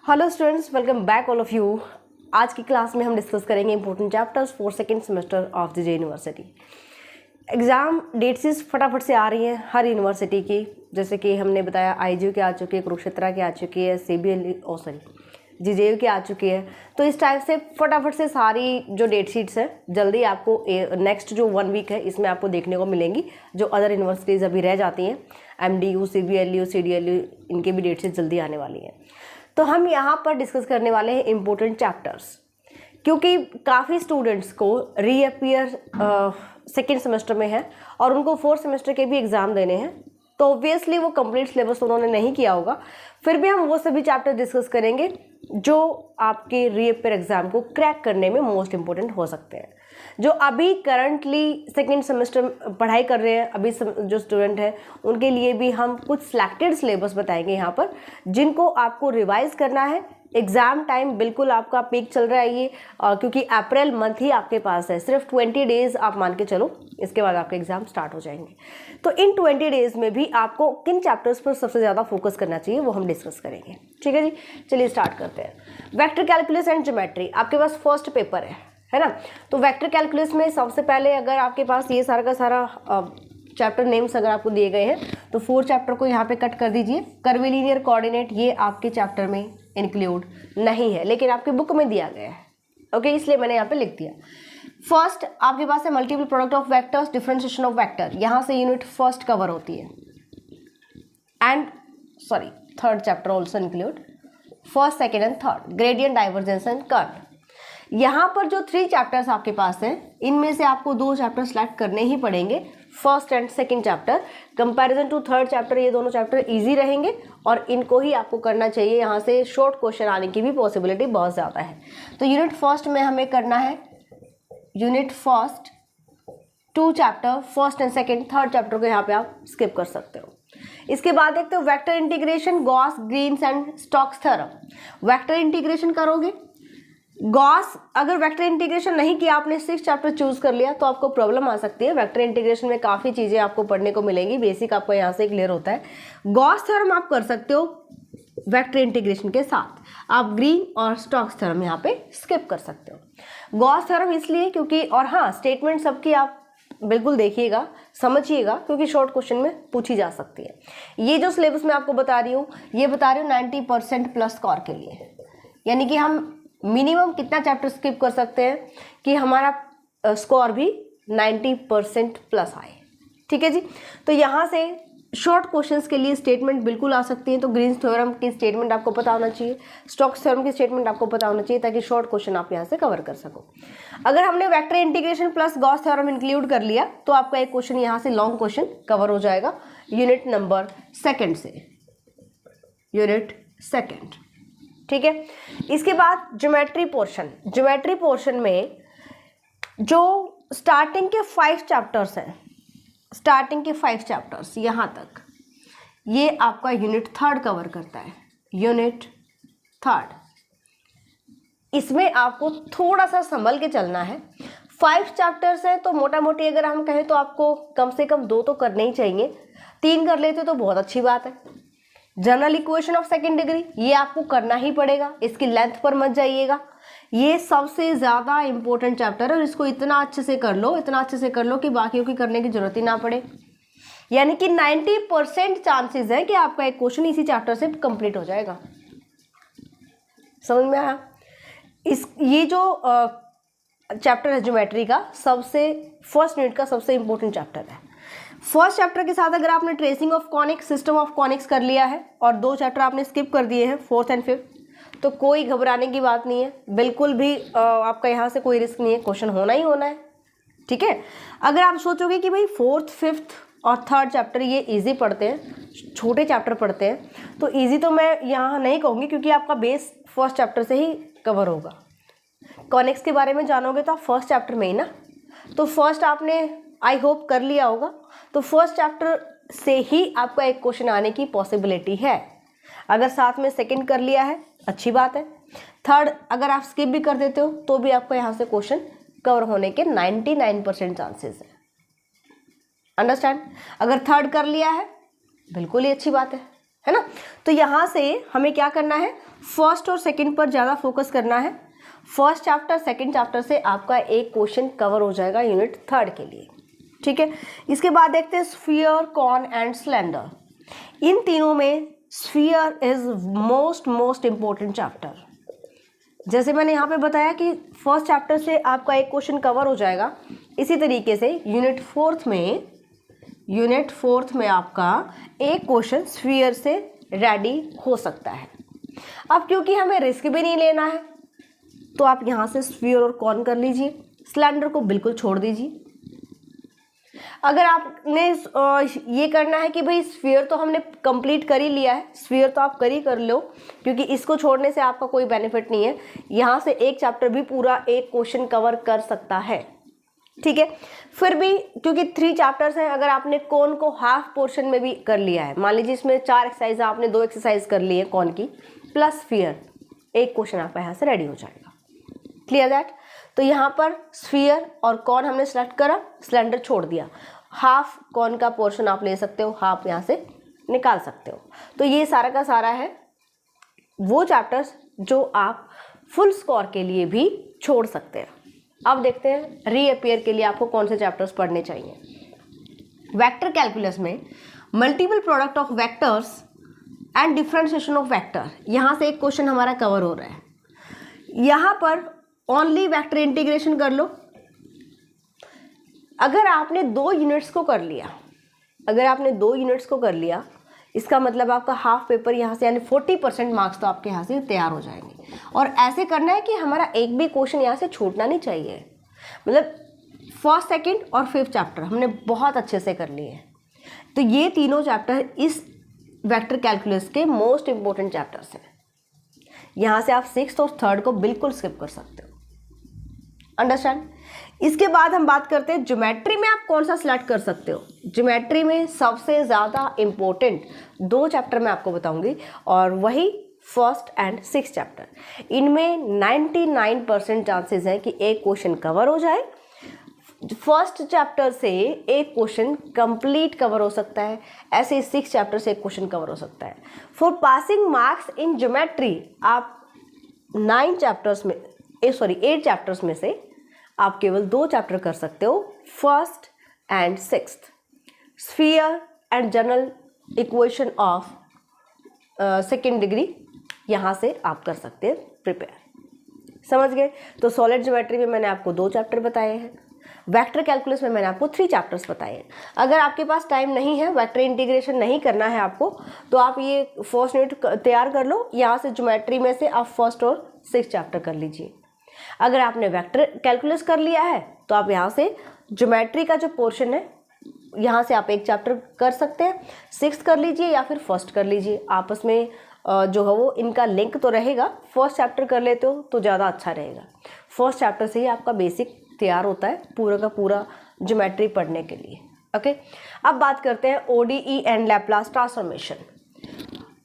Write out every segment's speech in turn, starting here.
Hello students, welcome back all of you. आज की class में हम डिस्कस करेंगे important chapters for second semester of the J university. Exam dates फटाफट से आ रही हैं हर यूनिवर्सिटी की, जैसे कि हमने बताया IGU के आ चुकी है, कुरुक्षेत्रा की आ चुकी है, GJU की आ चुकी है। तो इस टाइप से फटाफट से सारी जो डेट शीट्स है जल्दी आपको नेक्स्ट जो 1 वीक है इसमें आपको देखने को मिलेंगी। जो अदर यूनिवर्सिटीज़ अभी रह जाती हैं, MDU, CBLU, CDLU, इनके भी डेट शीट जल्दी आने वाली हैं। तो हम यहाँ पर डिस्कस करने वाले हैं इम्पोर्टेंट चैप्टर्स, क्योंकि काफ़ी स्टूडेंट्स को रीअपियर सेकेंड सेमेस्टर में है और उनको 4th सेमेस्टर के भी एग्ज़ाम देने हैं। तो ऑब्वियसली वो कंप्लीट सिलेबस उन्होंने नहीं किया होगा, फिर भी हम वो सभी चैप्टर डिस्कस करेंगे जो आपके रीअपियर एग्ज़ाम को क्रैक करने में मोस्ट इम्पोर्टेंट हो सकते हैं। जो अभी करंटली सेकेंड सेमेस्टर पढ़ाई कर रहे हैं अभी जो स्टूडेंट हैं, उनके लिए भी हम कुछ सिलेक्टेड सिलेबस बताएंगे यहाँ पर, जिनको आपको रिवाइज करना है। एग्ज़ाम टाइम बिल्कुल आपका पीक चल रहा है ये, क्योंकि अप्रैल मंथ ही आपके पास है, सिर्फ 20 डेज़ आप मान के चलो, इसके बाद आपके एग्ज़ाम स्टार्ट हो जाएंगे। तो इन 20 डेज़ में भी आपको किन चैप्टर्स पर सबसे ज़्यादा फोकस करना चाहिए वो हम डिस्कस करेंगे। ठीक है जी, चलिए स्टार्ट करते हैं। वेक्टर कैलकुलस एंड ज्योमेट्री आपके पास फर्स्ट पेपर है ना। तो वेक्टर कैलकुलस में सबसे पहले अगर आपके पास ये सारा का सारा चैप्टर नेम्स अगर आपको दिए गए हैं तो 4 चैप्टर को यहाँ पे कट कर दीजिए। कर्वीलिनियर कोऑर्डिनेट ये आपके चैप्टर में इंक्लूड नहीं है, लेकिन आपके बुक में दिया गया है, ओके, इसलिए मैंने यहाँ पे लिख दिया। फर्स्ट आपके पास है multiple product of vectors, differentiation of vector, यहाँ से यूनिट फर्स्ट कवर होती है। And third chapter also include first, second and third, gradient, divergence and curve. यहाँ पर जो 3 चैप्टर्स आपके पास हैं, इनमें से आपको 2 चैप्टर सेलेक्ट करने ही पड़ेंगे, first and second chapter. Comparison to third chapter ये दोनों चैप्टर इजी रहेंगे और इनको ही आपको करना चाहिए। यहाँ से शॉर्ट क्वेश्चन आने की भी पॉसिबिलिटी बहुत ज़्यादा है। तो यूनिट फर्स्ट में हमें करना है unit first 2 chapter, first and second, third chapter को यहाँ पे आप स्किप कर सकते हो। इसके बाद देखते हो vector integration, Gauss, Green's and Stokes theorem. Vector integration करोगे, गॉस अगर वेक्टर इंटीग्रेशन नहीं किया, आपने 6 चैप्टर चूज कर लिया तो आपको प्रॉब्लम आ सकती है। वेक्टर इंटीग्रेशन में काफ़ी चीज़ें आपको पढ़ने को मिलेंगी, बेसिक आपको यहाँ से क्लियर होता है। गॉस थ्योरम आप कर सकते हो वेक्टर इंटीग्रेशन के साथ, आप ग्रीन और स्टोक्स थ्योरम यहाँ पे स्किप कर सकते हो। गॉस थ्योरम इसलिए क्योंकि, और हाँ, स्टेटमेंट सबकी आप बिल्कुल देखिएगा, समझिएगा, क्योंकि शॉर्ट क्वेश्चन में पूछी जा सकती है। ये जो सिलेबस मैं आपको बता रही हूँ, ये बता रही हूँ 90% प्लस स्कोर के लिए, यानी कि हम मिनिमम कितना चैप्टर स्किप कर सकते हैं कि हमारा स्कोर भी 90% प्लस आए। ठीक है जी। तो यहाँ से शॉर्ट क्वेश्चंस के लिए स्टेटमेंट बिल्कुल आ सकती है। तो ग्रीन्स थ्योरम की स्टेटमेंट आपको पता होना चाहिए, स्टोक्स थ्योरम की स्टेटमेंट आपको पता होना चाहिए, ताकि शॉर्ट क्वेश्चन आप यहाँ से कवर कर सको। अगर हमने vector integration plus Gauss theorem include कर लिया तो आपका एक क्वेश्चन यहाँ से लॉन्ग क्वेश्चन कवर हो जाएगा यूनिट नंबर सेकेंड से, यूनिट सेकेंड। ठीक है। इसके बाद ज्योमेट्री पोर्शन। ज्योमेट्री पोर्शन में जो स्टार्टिंग के 5 चैप्टर्स हैं, स्टार्टिंग के 5 चैप्टर्स यहाँ तक, ये आपका यूनिट थर्ड कवर करता है, यूनिट थर्ड। इसमें आपको थोड़ा सा संभल के चलना है। 5 चैप्टर्स हैं तो मोटा मोटी अगर हम कहें तो आपको कम से कम 2 तो करने ही चाहिए, 3 कर लेते तो बहुत अच्छी बात है। General equation of second degree ये आपको करना ही पड़ेगा, इसकी लेंथ पर मत जाइएगा, ये सबसे ज़्यादा इंपॉर्टेंट चैप्टर है और इसको इतना अच्छे से कर लो, इतना अच्छे से कर लो कि बाकियों की करने की जरूरत ही ना पड़े। यानी कि 90% चांसेस है कि आपका एक क्वेश्चन इसी चैप्टर से कंप्लीट हो जाएगा। समझ में आया? ये जो चैप्टर है ज्योमेट्री का, सबसे फर्स्ट यूनिट का सबसे इंपॉर्टेंट चैप्टर है। फर्स्ट चैप्टर के साथ अगर आपने tracing of conics, system of conics कर लिया है और 2 चैप्टर आपने स्किप कर दिए हैं, 4th एंड 5th, तो कोई घबराने की बात नहीं है, बिल्कुल भी आपका यहाँ से कोई रिस्क नहीं है, क्वेश्चन होना ही होना है। ठीक है। अगर आप सोचोगे कि भाई 4th, 5th और 3rd चैप्टर ये ईजी पढ़ते हैं, छोटे चैप्टर पढ़ते हैं, तो ईजी तो मैं यहाँ नहीं कहूँगी, क्योंकि आपका बेस फर्स्ट चैप्टर से ही कवर होगा। कॉनिक्स के बारे में जानोगे तो आप फर्स्ट चैप्टर में ही ना, तो फर्स्ट आपने आई होप कर लिया होगा, तो फर्स्ट चैप्टर से ही आपका एक क्वेश्चन आने की पॉसिबिलिटी है। अगर साथ में सेकंड कर लिया है अच्छी बात है, थर्ड अगर आप स्किप भी कर देते हो तो भी आपको यहाँ से क्वेश्चन कवर होने के 99% चांसेस है। अंडरस्टैंड? अगर थर्ड कर लिया है बिल्कुल ही अच्छी बात है ना। तो यहाँ से हमें क्या करना है, फर्स्ट और सेकंड पर ज़्यादा फोकस करना है। फर्स्ट चैप्टर सेकंड चैप्टर से आपका एक क्वेश्चन कवर हो जाएगा यूनिट थर्ड के लिए, ठीक है। इसके बाद देखते हैं स्फीयर, कॉन एंड सिलेंडर। इन तीनों में sphere is most important chapter. जैसे मैंने यहाँ पे बताया कि फर्स्ट चैप्टर से आपका एक क्वेश्चन कवर हो जाएगा, इसी तरीके से यूनिट फोर्थ में आपका एक क्वेश्चन स्फीयर से रेडी हो सकता है। अब क्योंकि हमें रिस्क भी नहीं लेना है तो आप यहाँ से स्फीयर और कॉन कर लीजिए, सिलेंडर को बिल्कुल छोड़ दीजिए। अगर आपने ये करना है कि भाई स्फीयर तो हमने कंप्लीट कर ही लिया है, स्फीयर तो आप कर लो, क्योंकि इसको छोड़ने से आपका कोई बेनिफिट नहीं है। यहाँ से एक चैप्टर भी पूरा एक क्वेश्चन कवर कर सकता है, ठीक है। फिर भी क्योंकि 3 चैप्टर्स हैं, अगर आपने कॉन को हाफ पोर्शन में भी कर लिया है, मान लीजिए इसमें 4 एक्सरसाइज आपने 2 एक्सरसाइज कर ली है कॉन की प्लस स्फीयर, एक क्वेश्चन आपका यहाँ से रेडी हो जाएगा। Clear that? तो यहाँ पर स्फीयर और कॉन हमने सेलेक्ट करा, सिलेंडर छोड़ दिया, हाफ कॉन का पोर्शन आप ले सकते हो, हाफ यहाँ से निकाल सकते हो। तो ये सारा का सारा है वो चैप्टर्स जो आप फुल स्कोर के लिए भी छोड़ सकते हैं। अब देखते हैं रीअपियर के लिए आपको कौन से चैप्टर्स पढ़ने चाहिए। वेक्टर कैलकुलस में multiple product of vectors and differentiation of vector, यहाँ से एक क्वेश्चन हमारा कवर हो रहा है। यहाँ पर ओनली वेक्टर इंटीग्रेशन कर लो। अगर आपने 2 यूनिट्स को कर लिया, इसका मतलब आपका हाफ पेपर यहाँ से यानी 40% मार्क्स तो आपके यहाँ से तैयार हो जाएंगे। और ऐसे करना है कि हमारा एक भी क्वेश्चन यहाँ से छूटना नहीं चाहिए। मतलब फर्स्ट, सेकंड और 5th चैप्टर हमने बहुत अच्छे से कर लिए हैं। तो ये तीनों चैप्टर इस वेक्टर कैलकुलस के मोस्ट इंपॉर्टेंट चैप्टर्स हैं। यहाँ से आप 6th और 3rd को बिल्कुल स्किप कर सकते हो। अंडरस्टैंड? इसके बाद हम बात करते हैं ज्योमेट्री में आप कौन सा सिलेक्ट कर सकते हो। ज्योमेट्री में सबसे ज़्यादा इम्पोर्टेंट 2 चैप्टर मैं आपको बताऊंगी, और वही 1st एंड 6th चैप्टर। इनमें 99% चांसेस हैं कि एक क्वेश्चन कवर हो जाए। फर्स्ट चैप्टर से एक क्वेश्चन कंप्लीट कवर हो सकता है, ऐसे ही 6th चैप्टर से एक क्वेश्चन कवर हो सकता है। For passing marks in geometry आप 8 चैप्टर्स में से आप केवल 2 चैप्टर कर सकते हो, 1st and 6th, sphere and general equation of 2nd degree. यहाँ से आप कर सकते हैं प्रिपेयर। समझ गए? तो सॉलिड ज्योमेट्री में मैंने आपको 2 चैप्टर बताए हैं, वेक्टर कैलकुलस में मैंने आपको 3 चैप्टर्स बताए हैं। अगर आपके पास टाइम नहीं है, वेक्टर इंटीग्रेशन नहीं करना है आपको, तो आप ये फर्स्ट यूनिट तैयार कर लो। यहाँ से ज्योमेट्री में से आप 1st और 6th चैप्टर कर लीजिए। अगर आपने वेक्टर कैलकुलस कर लिया है तो आप यहाँ से ज्योमेट्री का जो पोर्शन है यहाँ से आप एक चैप्टर कर सकते हैं, 6th कर लीजिए या फिर 1st कर लीजिए। आपस में जो है वो इनका लिंक तो रहेगा। 1st चैप्टर कर लेते हो तो ज़्यादा अच्छा रहेगा। 1st चैप्टर से ही आपका बेसिक तैयार होता है पूरा का पूरा ज्योमेट्री पढ़ने के लिए। ओके, अब बात करते हैं ODE and Laplace transformation.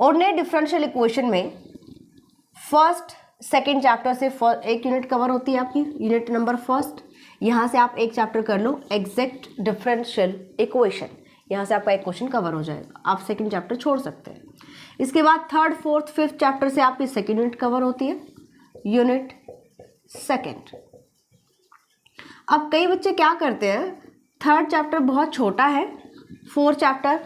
Ordinary differential equation में 1st, 2nd चैप्टर से एक यूनिट कवर होती है आपकी, यूनिट नंबर 1st। यहाँ से आप एक चैप्टर कर लो एग्जैक्ट डिफरेंशियल इक्वेशन, यहाँ से आपका एक क्वेश्चन कवर हो जाएगा। आप 2nd चैप्टर छोड़ सकते हैं। इसके बाद 3rd, 4th, 5th चैप्टर से आपकी 2nd यूनिट कवर होती है, यूनिट 2nd। अब कई बच्चे क्या करते हैं, 3rd चैप्टर बहुत छोटा है, 4th चैप्टर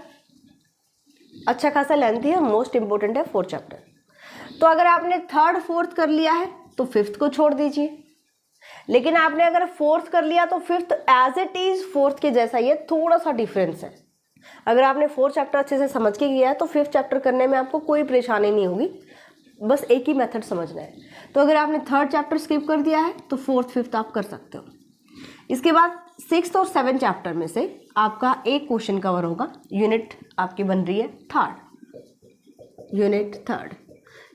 अच्छा खासा लेंथी है, मोस्ट इंपॉर्टेंट है 4th चैप्टर। तो अगर आपने 3rd, 4th कर लिया है तो 5th को छोड़ दीजिए। लेकिन आपने अगर 4th कर लिया तो 5th as it is 4th के जैसा ही है, थोड़ा सा डिफरेंस है। अगर आपने 4th चैप्टर अच्छे से समझ के किया है तो 5th चैप्टर करने में आपको कोई परेशानी नहीं होगी, बस एक ही मेथड समझना है। तो अगर आपने 3rd चैप्टर स्किप कर दिया है तो 4th, 5th आप कर सकते हो। इसके बाद 6th और 7th चैप्टर में से आपका एक क्वेश्चन कवर होगा, यूनिट आपकी बन रही है 3rd, यूनिट 3rd।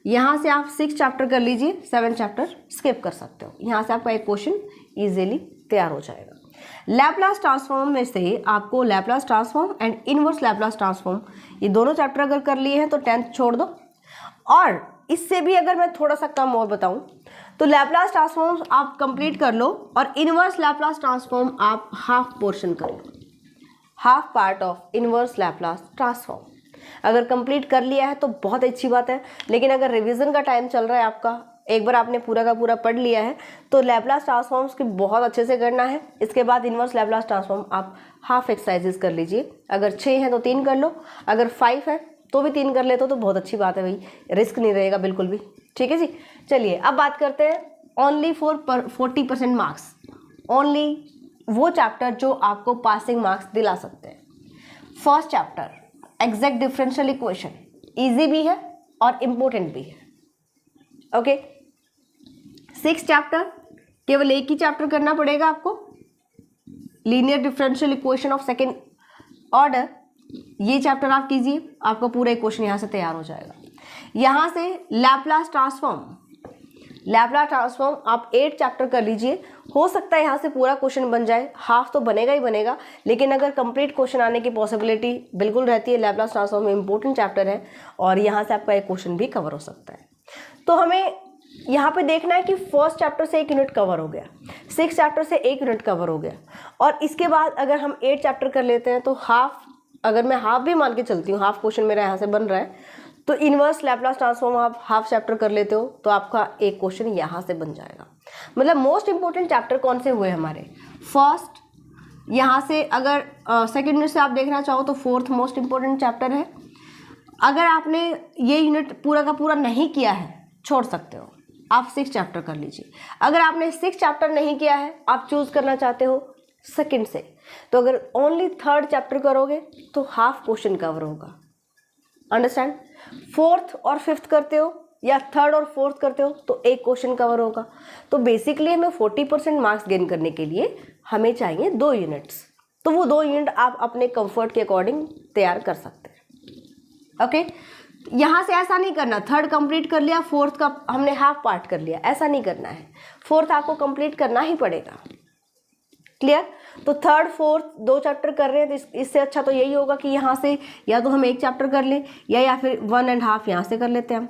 यहाँ से आप 6th चैप्टर कर लीजिए, 7th चैप्टर स्किप कर सकते हो। यहाँ से आपका एक क्वेश्चन इजीली तैयार हो जाएगा। लैप्लास ट्रांसफॉर्म में से आपको Laplace transform and inverse Laplace transform, ये दोनों चैप्टर अगर कर लिए हैं तो 10th छोड़ दो। और इससे भी अगर मैं थोड़ा सा कम और बताऊं तो लैप्लास ट्रांसफॉर्म आप कंप्लीट कर लो और इनवर्स लैप्लास ट्रांसफॉर्म आप हाफ पोर्शन कर लो, half part of inverse Laplace transform. अगर कंप्लीट कर लिया है तो बहुत अच्छी बात है, लेकिन अगर रिवीजन का टाइम चल रहा है आपका, एक बार आपने पूरा का पूरा पढ़ लिया है, तो लैप्लास ट्रांसफॉर्म्स की बहुत अच्छे से करना है। इसके बाद इन्वर्स लैप्लास ट्रांसफॉर्म आप हाफ एक्सरसाइजेस कर लीजिए। अगर 6 हैं तो 3 कर लो, अगर 5 है तो भी 3 कर लेते हो तो बहुत अच्छी बात है भाई, रिस्क नहीं रहेगा बिल्कुल भी। ठीक है जी, चलिए अब बात करते हैं ओनली फॉर 40% मार्क्स, ओनली वो चैप्टर जो आपको पासिंग मार्क्स दिला सकते हैं। First chapter exact differential equation, easy भी है और इम्पोर्टेंट भी है। ओके, 6 चैप्टर, केवल एक ही चैप्टर करना पड़ेगा आपको, linear differential equation of second order. ये चैप्टर आप कीजिए, आपका पूरा इक्वेशन यहाँ से तैयार हो जाएगा। यहाँ से लैप्लास ट्रांसफॉर्म आप 8 चैप्टर कर लीजिए। हो सकता है यहाँ से पूरा क्वेश्चन बन जाए, हाफ तो बनेगा ही बनेगा, लेकिन अगर कंप्लीट क्वेश्चन आने की पॉसिबिलिटी बिल्कुल रहती है। लैप्लास ट्रांसफॉर्म में इंपॉर्टेंट चैप्टर है और यहाँ से आपका एक क्वेश्चन भी कवर हो सकता है। तो हमें यहाँ पे देखना है कि फर्स्ट चैप्टर से 1 यूनिट कवर हो गया, 6 चैप्टर से 1 यूनिट कवर हो गया, और इसके बाद अगर हम 8 चैप्टर कर लेते हैं तो हाफ, अगर मैं हाफ भी मान के चलती हूँ, हाफ क्वेश्चन मेरा यहाँ से बन रहा है, तो इन्वर्स लैप्लास ट्रांसफॉर्म आप हाफ चैप्टर कर लेते हो तो आपका एक क्वेश्चन यहाँ से बन जाएगा। मतलब मोस्ट इंपॉर्टेंट चैप्टर कौन से हुए हमारे? फर्स्ट, यहाँ से अगर सेकेंड यूनिट से आप देखना चाहो तो फोर्थ मोस्ट इंपॉर्टेंट चैप्टर है। अगर आपने ये यूनिट पूरा का पूरा नहीं किया है, छोड़ सकते हो, आप 6 चैप्टर कर लीजिए। अगर आपने 6 चैप्टर नहीं किया है, आप चूज करना चाहते हो सेकंड से, तो अगर ओनली 3rd चैप्टर करोगे तो हाफ क्वेश्चन कवर होगा। अंडरस्टैंड? 4th और 5th करते हो या 3rd और 4th करते हो तो एक क्वेश्चन कवर होगा। तो बेसिकली हमें 40% मार्क्स गेन करने के लिए हमें चाहिए 2 यूनिट्स, तो वो 2 यूनिट आप अपने कंफर्ट के अकॉर्डिंग तैयार कर सकते हैं। ओके, यहाँ से ऐसा नहीं करना 3rd कंप्लीट कर लिया, 4th का हमने हाफ पार्ट कर लिया, ऐसा नहीं करना है। 4th आपको कंप्लीट करना ही पड़ेगा। क्लियर? तो 3rd 4th 2 चैप्टर कर रहे हैं, तो इससे अच्छा तो यही होगा कि यहाँ से या तो हम 1 चैप्टर कर लें या फिर 1.5 यहाँ से कर लेते हैं हम,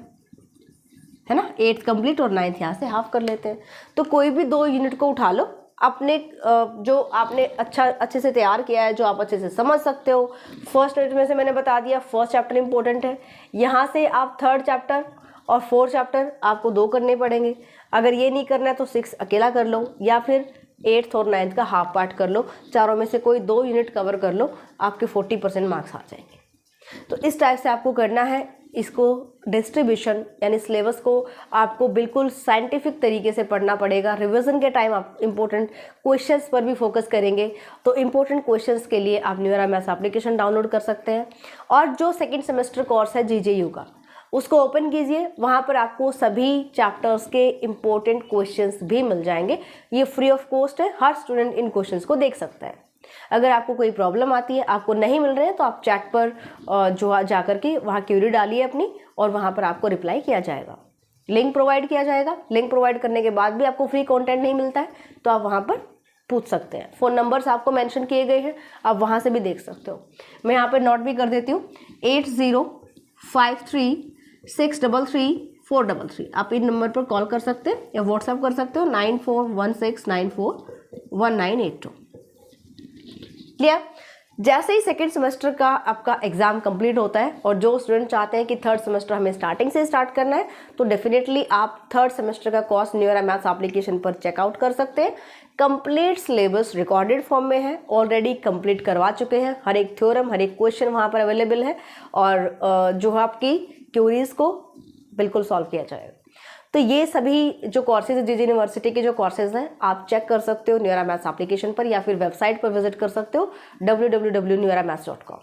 है ना। 8th कंप्लीट और 9th यहाँ से हाफ कर लेते हैं। तो कोई भी 2 यूनिट को उठा लो अपने, जो आपने अच्छे से तैयार किया है, जो आप अच्छे से समझ सकते हो। फर्स्ट यूनिट में से मैंने बता दिया फर्स्ट चैप्टर इंपॉर्टेंट है। यहाँ से आप 3rd चैप्टर और 4th चैप्टर आपको 2 करने पड़ेंगे। अगर ये नहीं करना है तो 6 अकेला कर लो या फिर 8th और 9th का हाफ पार्ट कर लो। चारों में से कोई 2 यूनिट कवर कर लो, आपके 40% मार्क्स आ जाएंगे। तो इस टाइप से आपको करना है। इसको डिस्ट्रीब्यूशन यानी सिलेबस को आपको बिल्कुल साइंटिफिक तरीके से पढ़ना पड़ेगा। रिवीजन के टाइम आप इम्पोर्टेंट क्वेश्चंस पर भी फोकस करेंगे। तो इम्पोर्टेंट क्वेश्चंस के लिए आप न्यूरा मैथ्स एप्लीकेशन डाउनलोड कर सकते हैं, और जो सेकेंड सेमेस्टर कोर्स है GJU का, उसको ओपन कीजिए। वहाँ पर आपको सभी चैप्टर्स के इम्पोर्टेंट क्वेश्चंस भी मिल जाएंगे। ये फ्री ऑफ कॉस्ट है, हर स्टूडेंट इन क्वेश्चंस को देख सकता है। अगर आपको कोई प्रॉब्लम आती है, आपको नहीं मिल रहे हैं, तो आप चैट पर जो जाकर के वहाँ क्यूरी डालिए अपनी, और वहाँ पर आपको रिप्लाई किया जाएगा। लिंक प्रोवाइड किया जाएगा। लिंक प्रोवाइड करने के बाद भी आपको फ्री कंटेंट नहीं मिलता है तो आप वहाँ पर पूछ सकते हैं। फ़ोन नंबर्स आपको मेंशन किए गए हैं, आप वहाँ से भी देख सकते हो। मैं यहाँ पर नोट भी कर देती हूँ, 8053633433। आप इन नंबर पर कॉल कर सकते हैं या व्हाट्सएप कर सकते हो 9416941982। क्लियर? जैसे ही सेकेंड सेमेस्टर का आपका एग्जाम कंप्लीट होता है, और जो स्टूडेंट चाहते हैं कि 3rd सेमेस्टर हमें स्टार्टिंग से स्टार्ट करना है, तो डेफिनेटली आप 3rd सेमेस्टर का कोर्स न्यूरा मैथ्स एप्लीकेशन पर चेकआउट कर सकते हैं। कंप्लीट सिलेबस रिकॉर्डेड फॉर्म में है, ऑलरेडी कंप्लीट करवा चुके हैं। हर एक थ्योरम, हर एक क्वेश्चन वहाँ पर अवेलेबल है, और जो आपकी क्यूरीज को बिल्कुल सॉल्व किया जाएगा। तो ये सभी जो कोर्सेज है JJ यूनिवर्सिटी के जो कोर्सेज हैं, आप चेक कर सकते हो न्यूरा मैथ्स एप्लीकेशन पर, या फिर वेबसाइट पर विजिट कर सकते हो www.neuramaths.com।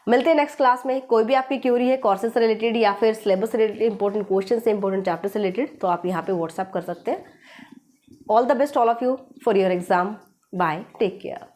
मिलते हैं नेक्स्ट क्लास में। कोई भी आपकी क्यूरी है कोर्सेज से रिलेटेड या फिर सिलेबस से रिलेटेड, इंपॉर्टेंट क्वेश्चन से, इंपॉर्टेंट चैप्टर से रिलेटेड, तो आप यहाँ पे व्हाट्सएप कर सकते हैं। All the best all of you for your exam. Bye, take care.